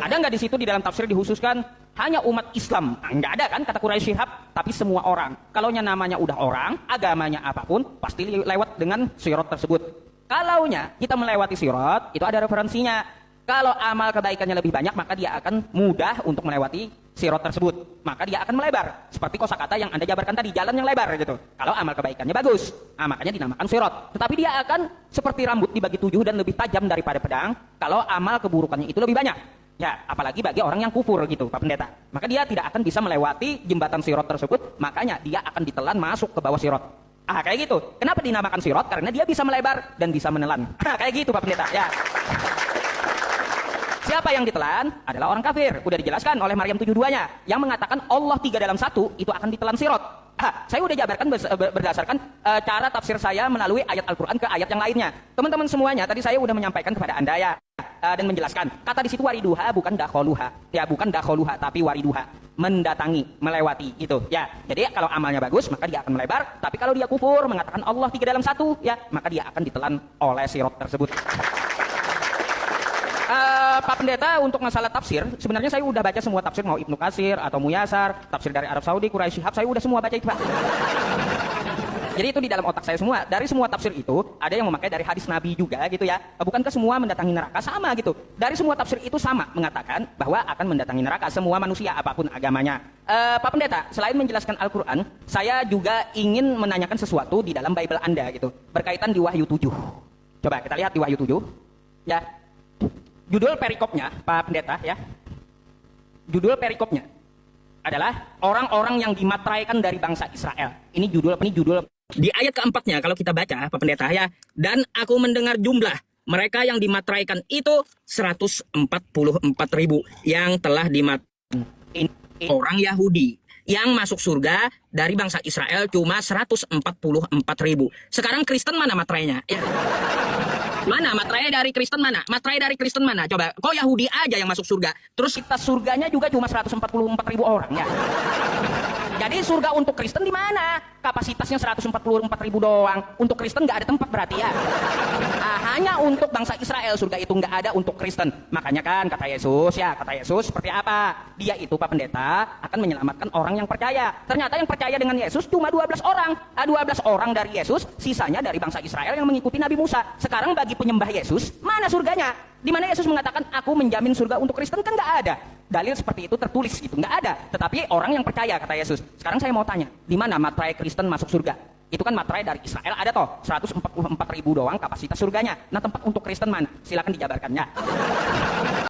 Ada nggak di situ di dalam tafsir dihususkan hanya umat Islam? Nah, nggak ada kan kata Quraisy Shihab, tapi semua orang. Kalaunya namanya udah orang, agamanya apapun, pasti lewat dengan sirat tersebut. Kalaunya kita melewati sirat, itu ada referensinya. Kalau amal kebaikannya lebih banyak, maka dia akan mudah untuk melewati sirat tersebut. Maka dia akan melebar. Seperti kosakata yang Anda jabarkan tadi, jalan yang lebar gitu. Kalau amal kebaikannya bagus, makanya dinamakan sirat. Tetapi dia akan seperti rambut dibagi 7 dan lebih tajam daripada pedang kalau amal keburukannya itu lebih banyak. Ya, apalagi bagi orang yang kufur gitu, Pak Pendeta. Maka dia tidak akan bisa melewati jembatan sirat tersebut, makanya dia akan ditelan masuk ke bawah sirat. Ah, kayak gitu. Kenapa dinamakan sirat? Karena dia bisa melebar dan bisa menelan. Nah, kayak gitu Pak Pendeta. Ya. Siapa yang ditelan? Adalah orang kafir. Udah dijelaskan oleh Maryam 72-nya. Yang mengatakan Allah 3 dalam 1 itu akan ditelan sirat. Saya udah jabarkan berdasarkan cara tafsir saya melalui ayat Al-Quran ke ayat yang lainnya. Teman-teman semuanya, tadi saya udah menyampaikan kepada Anda ya. Dan menjelaskan. Kata di situ wariduha bukan dakholuha. Ya, bukan dakholuha, tapi wariduha. Mendatangi, melewati itu. Ya, jadi kalau amalnya bagus, maka dia akan melebar. Tapi kalau dia kufur, mengatakan Allah 3 dalam 1, ya, maka dia akan ditelan oleh sirat tersebut. Pak Pendeta, untuk masalah tafsir, sebenarnya saya udah baca semua tafsir, mau Ibnu Katsir atau Muyasar, tafsir dari Arab Saudi, Quraisy Shihab, saya udah semua baca itu, Pak. Jadi itu di dalam otak saya semua. Dari semua tafsir itu, ada yang memakai dari hadis Nabi juga gitu ya. Bukankah semua mendatangi neraka? Sama gitu. Dari semua tafsir itu sama, mengatakan bahwa akan mendatangi neraka semua manusia, apapun agamanya. Pak Pendeta, selain menjelaskan Al-Quran, saya juga ingin menanyakan sesuatu di dalam Bible Anda gitu. Berkaitan di Wahyu 7. Coba kita lihat di Wahyu 7. Ya. Judul perikopnya, Pak Pendeta ya. Judul perikopnya adalah orang-orang yang dimateraikan dari bangsa Israel. Ini judul di ayat keempatnya kalau kita baca, Pak Pendeta ya. Dan aku mendengar jumlah mereka yang dimateraikan itu 144.000 yang telah dimateraikan. Orang Yahudi yang masuk surga dari bangsa Israel cuma 144.000. Sekarang Kristen mana materainya? Ya. Mana materai dari Kristen mana? Materai dari Kristen mana? Coba, kok Yahudi aja yang masuk surga? Terus kita surganya juga cuma 144.000 orang ya. Jadi surga untuk Kristen di mana? Kapasitasnya 144.000 doang. Untuk Kristen nggak ada tempat berarti ya. Hanya untuk bangsa Israel surga itu nggak ada untuk Kristen. Makanya kan kata Yesus seperti apa? Dia itu Pak Pendeta akan menyelamatkan orang yang percaya. Ternyata yang percaya dengan Yesus cuma 12 orang. 12 orang dari Yesus, sisanya dari bangsa Israel yang mengikuti Nabi Musa. Sekarang bagi penyembah Yesus, mana surganya? Di mana Yesus mengatakan aku menjamin surga untuk Kristen, kan nggak ada. Dalil seperti itu tertulis gitu, nggak ada. Tetapi orang yang percaya kata Yesus. Sekarang saya mau tanya, di mana materai Kristen masuk surga? Itu kan materai dari Israel ada toh, 144.000 doang kapasitas surganya. Nah tempat untuk Kristen mana? Silakan dijabarkannya.